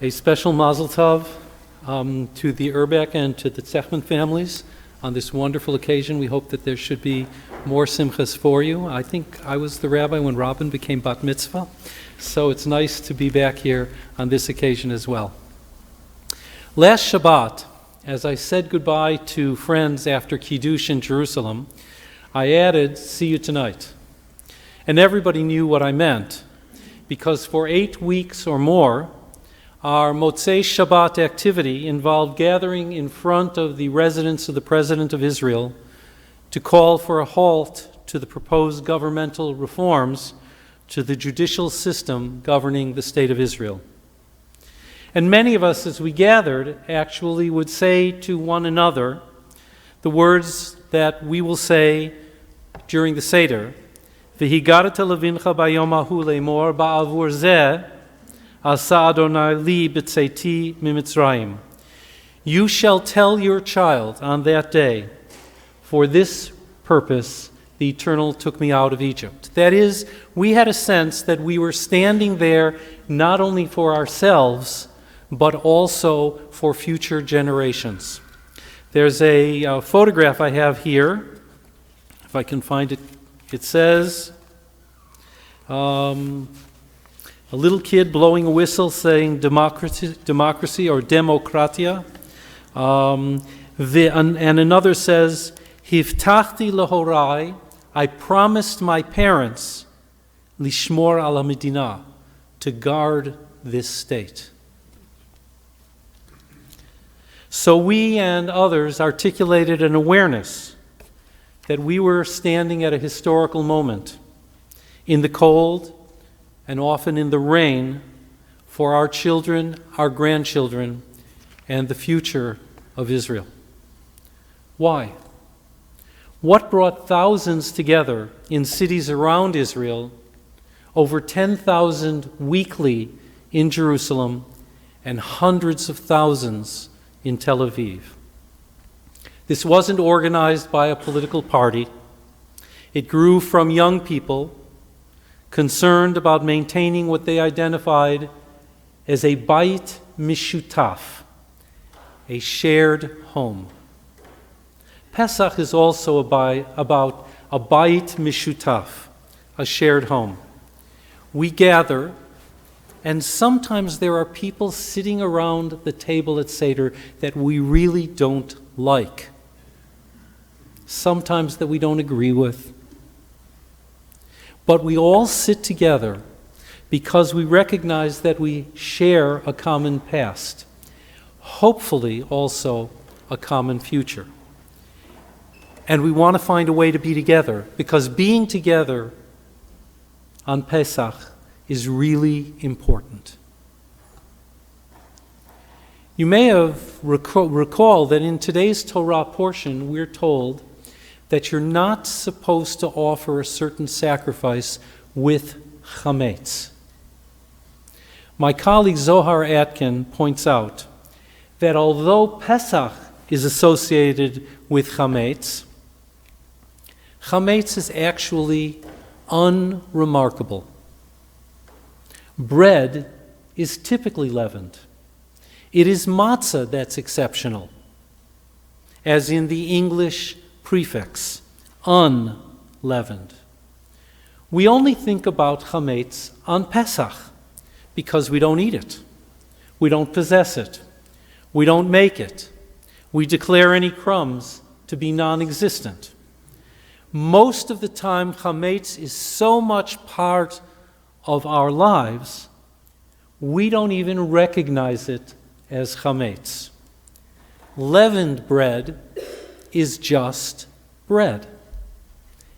A special mazel tov to the Urbach and to the Tzechman families on this wonderful occasion. We hope that there should be more simchas for you. I think I was the rabbi when Robin became bat mitzvah, so it's nice to be back here on this occasion as well. Last Shabbat, as I said goodbye to friends after Kiddush in Jerusalem, I added, "See you tonight." And everybody knew what I meant, because for 8 weeks or more, our Motzei Shabbat activity involved gathering in front of the residence of the President of Israel to call for a halt to the proposed governmental reforms to the judicial system governing the State of Israel. And many of us, as we gathered, actually would say to one another the words that we will say during the Seder, "V'higarta levincha bayom hahu le'mor ba'avur zeh asa Adonai li b'tzeiti mimitzrayim." You shall tell your child on that day, "For this purpose the Eternal took me out of Egypt." That is, we had a sense that we were standing there not only for ourselves, but also for future generations. There's a photograph I have here. If I can find it, it says, a little kid blowing a whistle saying democracy or demokratia. And another says, "Hivtachti lehorai," I promised my parents, lishmor ala medina, to guard this state. So we and others articulated an awareness that we were standing at a historical moment in the cold and often in the rain for our children, our grandchildren, and the future of Israel. Why? What brought thousands together in cities around Israel, over 10,000 weekly in Jerusalem, and hundreds of thousands in Tel Aviv? This wasn't organized by a political party. It grew from young people concerned about maintaining what they identified as a bait mishutaf, a shared home. Pesach is also about a bait mishutaf, a shared home. We gather, and sometimes there are people sitting around the table at Seder that we really don't like. Sometimes that we don't agree with. But we all sit together because we recognize that we share a common past, hopefully also a common future. And we want to find a way to be together, because being together on Pesach is really important. You may have recall that in today's Torah portion, we're told that you're not supposed to offer a certain sacrifice with chametz. My colleague Zohar Atkin points out that although Pesach is associated with chametz, chametz is actually unremarkable. Bread is typically leavened. It is matzah that's exceptional, as in the English prefix, unleavened. We only think about chametz on Pesach because we don't eat it. We don't possess it. We don't make it. We declare any crumbs to be non-existent. Most of the time, chametz is so much part of our lives, we don't even recognize it as chametz. Leavened bread is just bread.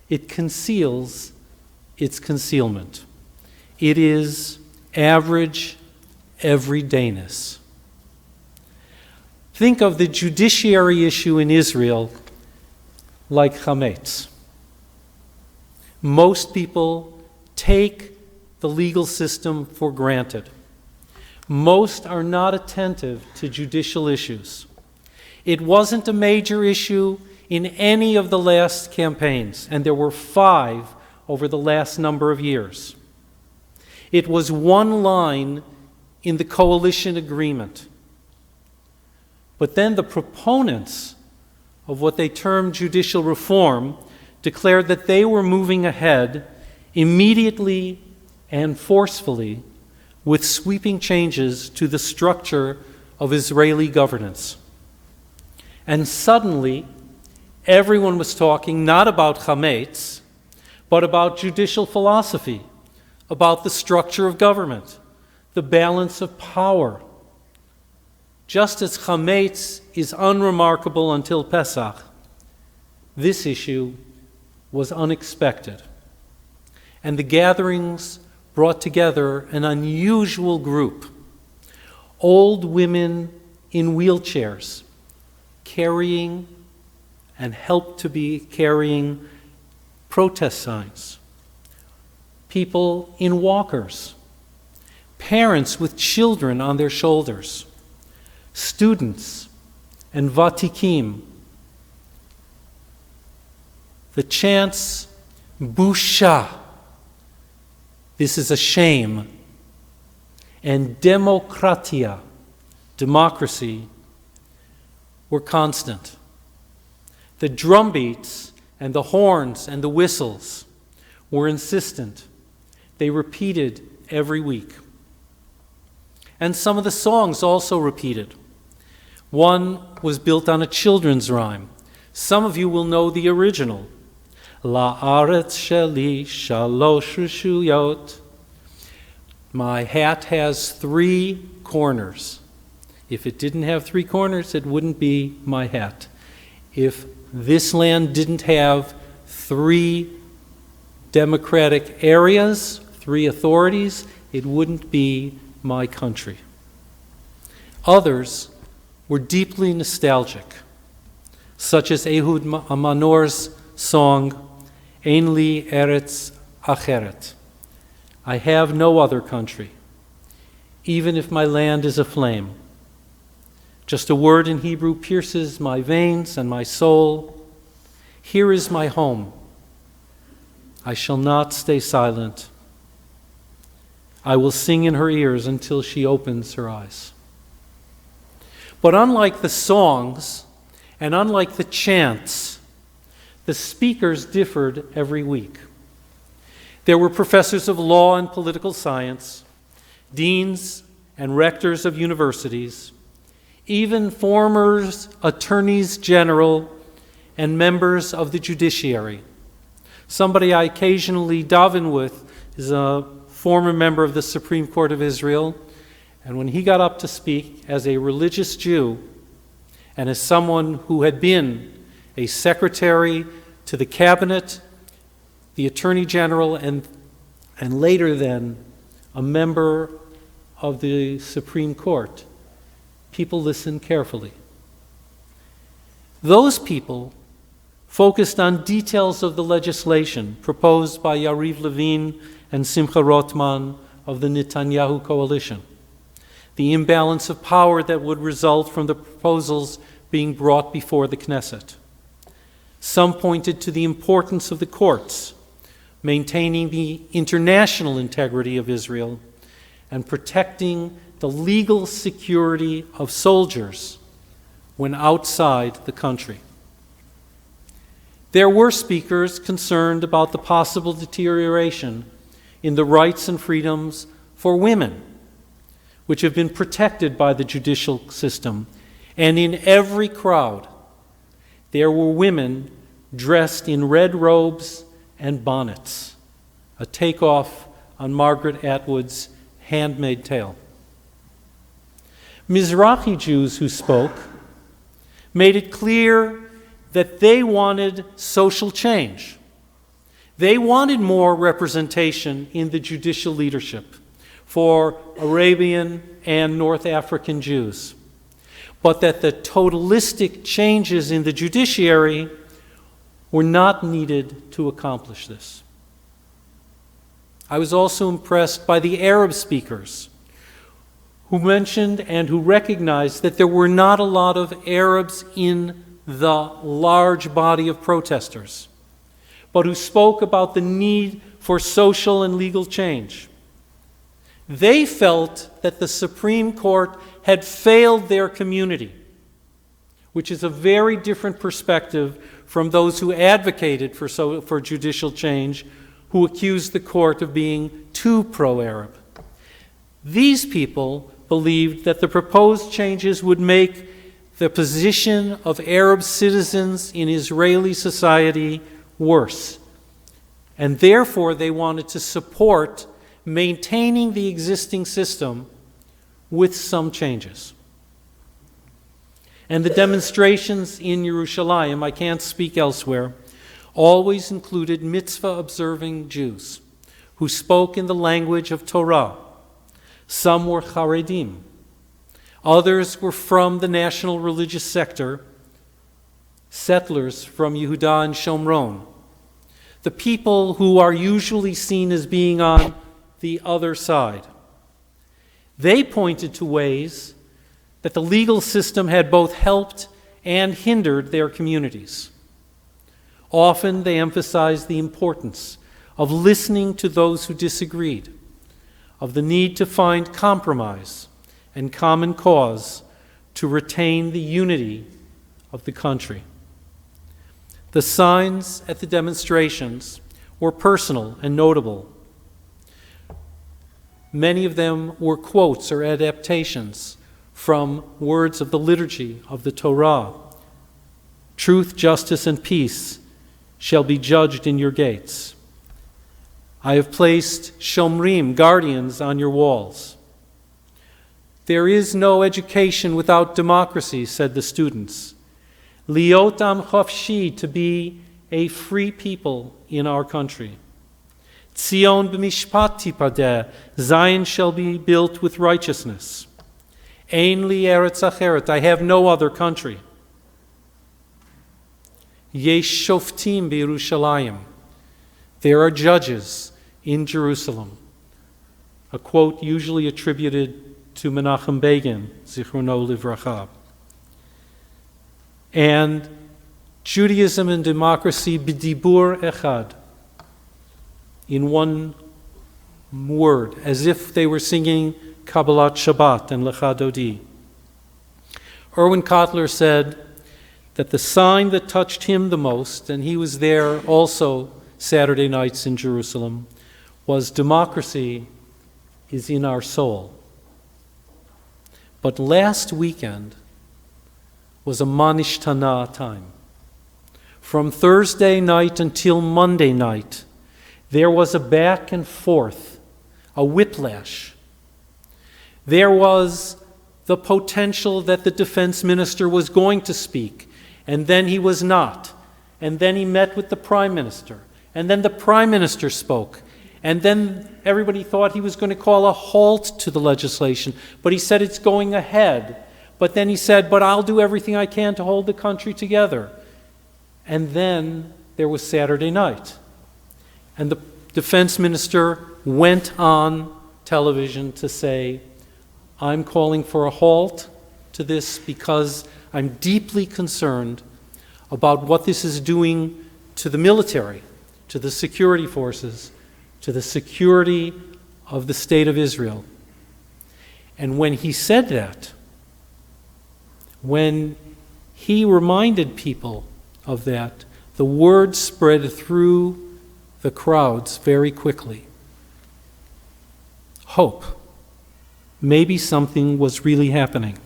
It conceals its concealment. It is average everydayness. Think of the judiciary issue in Israel like chametz. Most people take the legal system for granted. Most are not attentive to judicial issues. It wasn't a major issue in any of the last campaigns, and there were 5 over the last number of years. It was one line in the coalition agreement. But then the proponents of what they termed judicial reform declared that they were moving ahead immediately and forcefully with sweeping changes to the structure of Israeli governance. And suddenly, everyone was talking not about chametz, but about judicial philosophy, about the structure of government, the balance of power. Just as chametz is unremarkable until Pesach, this issue was unexpected. And the gatherings brought together an unusual group: old women in wheelchairs carrying and helped to be carrying protest signs, people in walkers, parents with children on their shoulders, students and vatikim. The chants, busha, this is a shame, and demokratia, democracy, were constant. The drum beats and the horns and the whistles were insistent. They repeated every week. And some of the songs also repeated. One was built on a children's rhyme. Some of you will know the original. La'aretz sheli shalosh reshuyot. My hat has 3 corners. If it didn't have 3 corners, it wouldn't be my hat. If this land didn't have 3 democratic areas, 3 authorities, it wouldn't be my country. Others were deeply nostalgic, such as Ehud Manor's song, Ein li eretz acheret. I have no other country, even if my land is aflame. Just a word in Hebrew pierces my veins and my soul. Here is my home. I shall not stay silent. I will sing in her ears until she opens her eyes. But unlike the songs and unlike the chants, the speakers differed every week. There were professors of law and political science, deans and rectors of universities, even former attorneys general and members of the judiciary. Somebody I occasionally daven with is a former member of the Supreme Court of Israel, and when he got up to speak as a religious Jew and as someone who had been a secretary to the cabinet, the attorney general, and later then a member of the Supreme Court, people listened carefully. Those people focused on details of the legislation proposed by Yariv Levin and Simcha Rotman of the Netanyahu coalition, the imbalance of power that would result from the proposals being brought before the Knesset. Some pointed to the importance of the courts, maintaining the international integrity of Israel and protecting the legal security of soldiers when outside the country. There were speakers concerned about the possible deterioration in the rights and freedoms for women, which have been protected by the judicial system. And in every crowd, there were women dressed in red robes and bonnets, a takeoff on Margaret Atwood's Handmaid's Tale. Mizrahi Jews who spoke made it clear that they wanted social change. They wanted more representation in the judicial leadership for Arabian and North African Jews, but that the totalistic changes in the judiciary were not needed to accomplish this. I was also impressed by the Arab speakers who mentioned and who recognized that there were not a lot of Arabs in the large body of protesters, but who spoke about the need for social and legal change. They felt that the Supreme Court had failed their community, which is a very different perspective from those who advocated for judicial change, who accused the court of being too pro-Arab. These people believed that the proposed changes would make the position of Arab citizens in Israeli society worse, and therefore they wanted to support maintaining the existing system with some changes. And the demonstrations in Yerushalayim, I can't speak elsewhere, always included mitzvah-observing Jews who spoke in the language of Torah. Some were Haredim. Others were from the national religious sector, settlers from Yehuda and Shomron, the people who are usually seen as being on the other side. They pointed to ways that the legal system had both helped and hindered their communities. Often they emphasized the importance of listening to those who disagreed, of the need to find compromise and common cause to retain the unity of the country. The signs at the demonstrations were personal and notable. Many of them were quotes or adaptations from words of the liturgy of the Torah. Truth, justice, and peace shall be judged in your gates. I have placed shomrim, guardians, on your walls. There is no education without democracy, said the students. Liot am chofshi, to be a free people in our country. Tzion b'mishpat tipadeh, Zion shall be built with righteousness. Ein li eretz acheret, I have no other country. Yesh shoftim b'Yerushalayim, there are judges in Jerusalem. A quote usually attributed to Menachem Begin, Zichrono Livracha. And Judaism and democracy b'dibur echad, in one word, as if they were singing Kabbalat Shabbat and Lecha Dodi. Erwin Kotler said that the sign that touched him the most, and he was there also Saturday nights in Jerusalem, was democracy is in our soul. But last weekend was a manishtana time. From Thursday night until Monday night, there was a back and forth, a whiplash. There was the potential that the defense minister was going to speak, and then he was not. And then he met with the prime minister, and then the prime minister spoke. And then everybody thought he was going to call a halt to the legislation, but he said it's going ahead. But then he said, but I'll do everything I can to hold the country together. And then there was Saturday night. And the defense minister went on television to say, I'm calling for a halt to this because I'm deeply concerned about what this is doing to the military, to the security forces, to the security of the state of Israel. And when he said that, when he reminded people of that, the word spread through the crowds very quickly. Hope. Maybe something was really happening.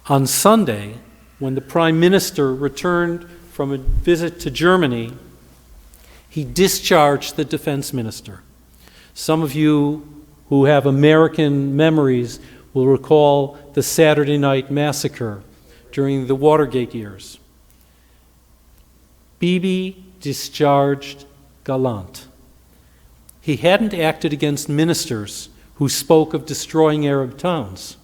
On Sunday, when the prime minister returned from a visit to Germany, he discharged the defense minister. Some of you who have American memories will recall the Saturday night massacre during the Watergate years. Bibi discharged Gallant. He hadn't acted against ministers who spoke of destroying Arab towns.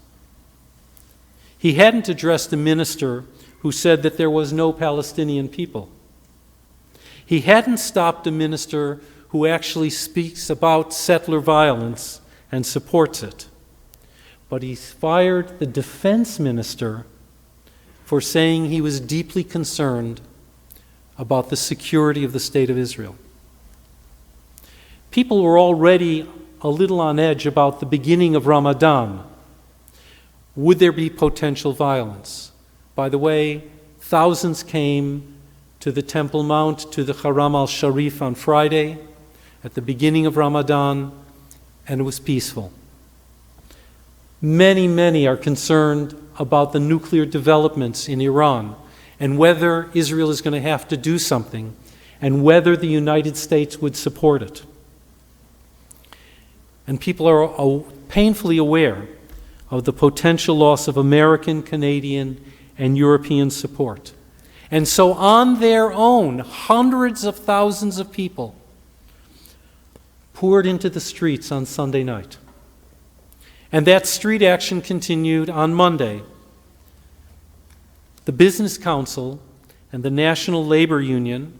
He hadn't addressed a minister who said that there was no Palestinian people. He hadn't stopped a minister who actually speaks about settler violence and supports it. But he fired the defense minister for saying he was deeply concerned about the security of the state of Israel. People were already a little on edge about the beginning of Ramadan. Would there be potential violence? By the way, thousands came to the Temple Mount, to the Haram al-Sharif on Friday at the beginning of Ramadan, and it was peaceful. Many are concerned about the nuclear developments in Iran and whether Israel is going to have to do something and whether the United States would support it. And people are painfully aware of the potential loss of American, Canadian, and European support. And so on their own, hundreds of thousands of people poured into the streets on Sunday night. And that street action continued on Monday. The Business Council and the National Labor Union,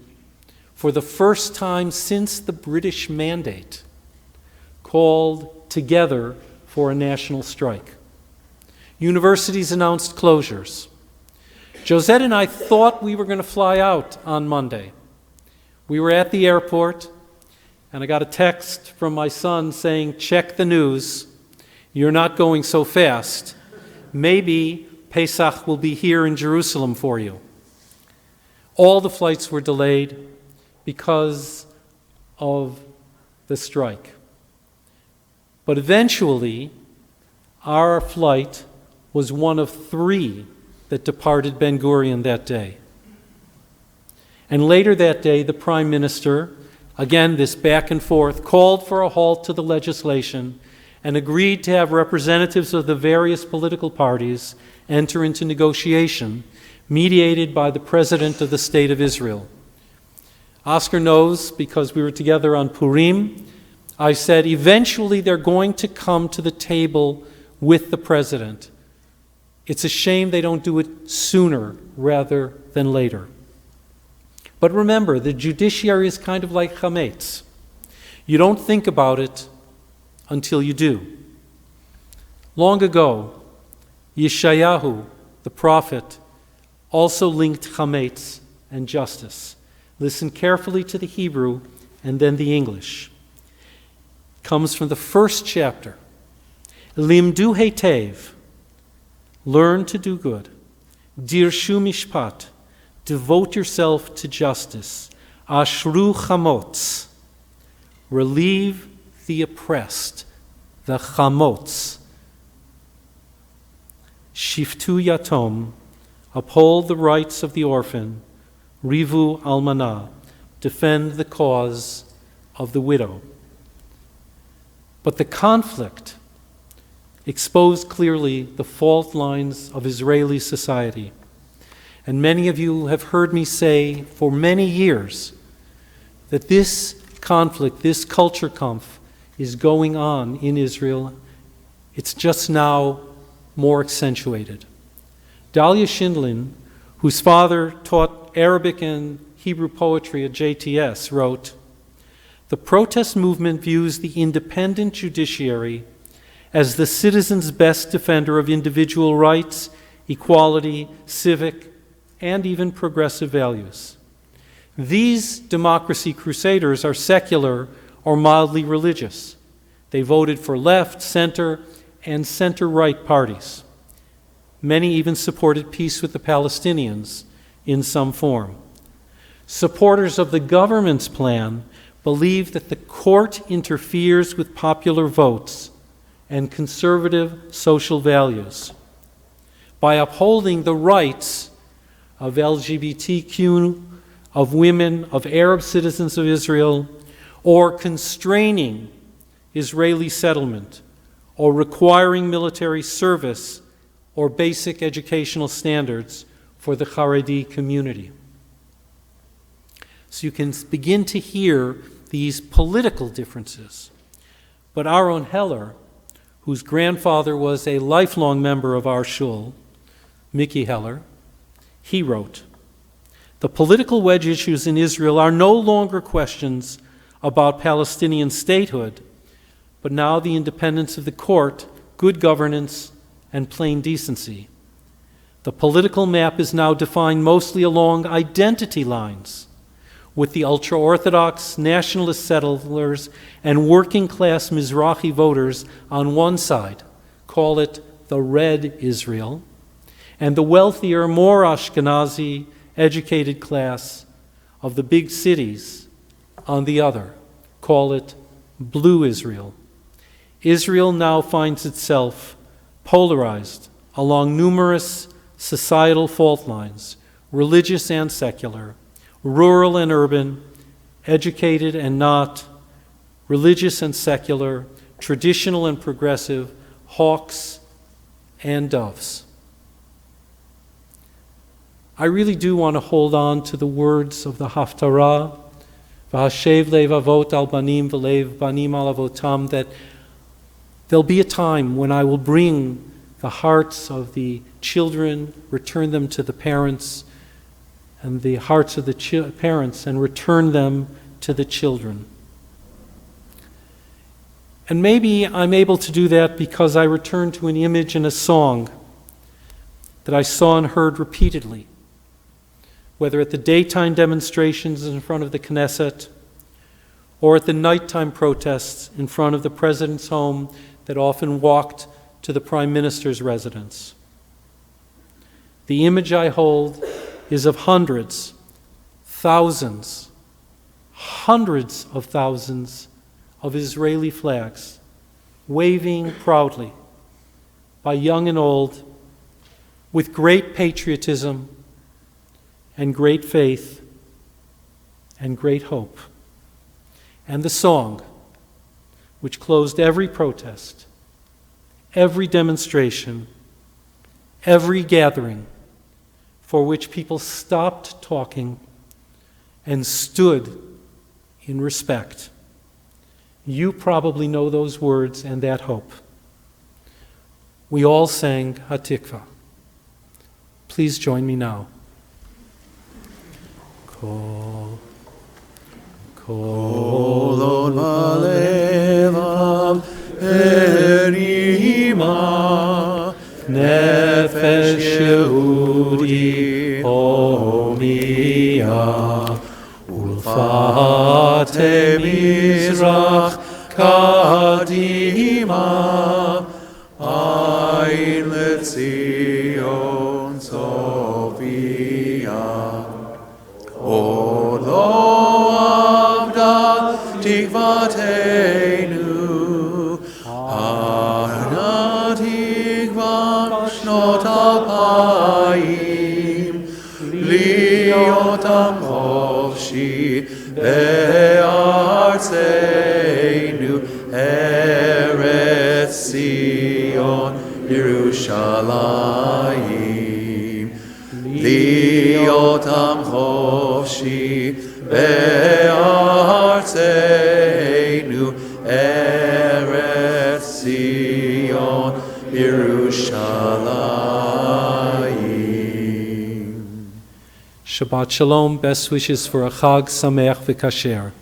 for the first time since the British Mandate, called together for a national strike. Universities announced closures. Josette and I thought we were going to fly out on Monday. We were at the airport, and I got a text from my son saying, "Check the news. You're not going so fast. Maybe Pesach will be here in Jerusalem for you." All the flights were delayed because of the strike. But eventually, our flight was one of 3 that departed Ben Gurion that day. And later that day, the Prime Minister, again this back and forth, called for a halt to the legislation and agreed to have representatives of the various political parties enter into negotiation, mediated by the President of the State of Israel. Oscar knows, because we were together on Purim, I said, eventually they're going to come to the table with the President. It's a shame they don't do it sooner rather than later. But remember, the judiciary is kind of like chametz. You don't think about it until you do. Long ago, Yeshayahu, the prophet, also linked chametz and justice. Listen carefully to the Hebrew and then the English. It comes from the first chapter. Limdu hetev, learn to do good. Dirshu mishpat, devote yourself to justice. Ashru chamotz, relieve the oppressed, the chamotz. Shiftu yatom, uphold the rights of the orphan. Rivu almanah, defend the cause of the widow. But the conflict exposed clearly the fault lines of Israeli society. And many of you have heard me say for many years that this conflict, this culture kampf, is going on in Israel. It's just now more accentuated. Dalia Schindlin, whose father taught Arabic and Hebrew poetry at JTS, wrote, "The protest movement views the independent judiciary as the citizen's best defender of individual rights, equality, civic, and even progressive values. These democracy crusaders are secular or mildly religious. They voted for left, center, and center-right parties. Many even supported peace with the Palestinians in some form. Supporters of the government's plan believe that the court interferes with popular votes and conservative social values. By upholding the rights of LGBTQ, of women, of Arab citizens of Israel, or constraining Israeli settlement, or requiring military service or basic educational standards for the Haredi community." So you can begin to hear these political differences. But Aaron Heller, whose grandfather was a lifelong member of our shul, Mickey Heller, he wrote, "The political wedge issues in Israel are no longer questions about Palestinian statehood, but now the independence of the court, good governance, and plain decency. The political map is now defined mostly along identity lines. with the ultra-Orthodox, nationalist settlers, and working-class Mizrahi voters on one side, call it the Red Israel, and the wealthier, more Ashkenazi, educated class of the big cities on the other, call it Blue Israel. Israel now finds itself polarized along numerous societal fault lines, religious and secular, rural and urban, educated and not, religious and secular, traditional and progressive, hawks and doves. I really do want to hold on to the words of the Haftarah, V'hashev lev avot al banim v'lev banim al avotam, that there'll be a time when I will bring the hearts of the children, return them to the parents, and the hearts of the parents, and return them to the children. And maybe I'm able to do that because I return to an image in a song that I saw and heard repeatedly, whether at the daytime demonstrations in front of the Knesset or at the nighttime protests in front of the president's home that often walked to the prime minister's residence. The image I hold is of hundreds, thousands, hundreds of thousands of Israeli flags waving proudly by young and old with great patriotism and great faith and great hope. And the song, which closed every protest, every demonstration, every gathering, for which people stopped talking and stood in respect. You probably know those words and that hope. We all sang Hatikva. Please join me now. Kol od balevav erima nefesh Yehudi homiya ulfate mizrach kadima ayin letzion sofia Olo avda tikvateinu Ana tikva shnot alpayim Liotam chofshi be'artzeinu Eretz Zion Yerushalayim Liotam chofshi be'artzeinu Eretz Zion Yerushalayim. Shabbat Shalom, best wishes for a Chag Sameach V'Kasher.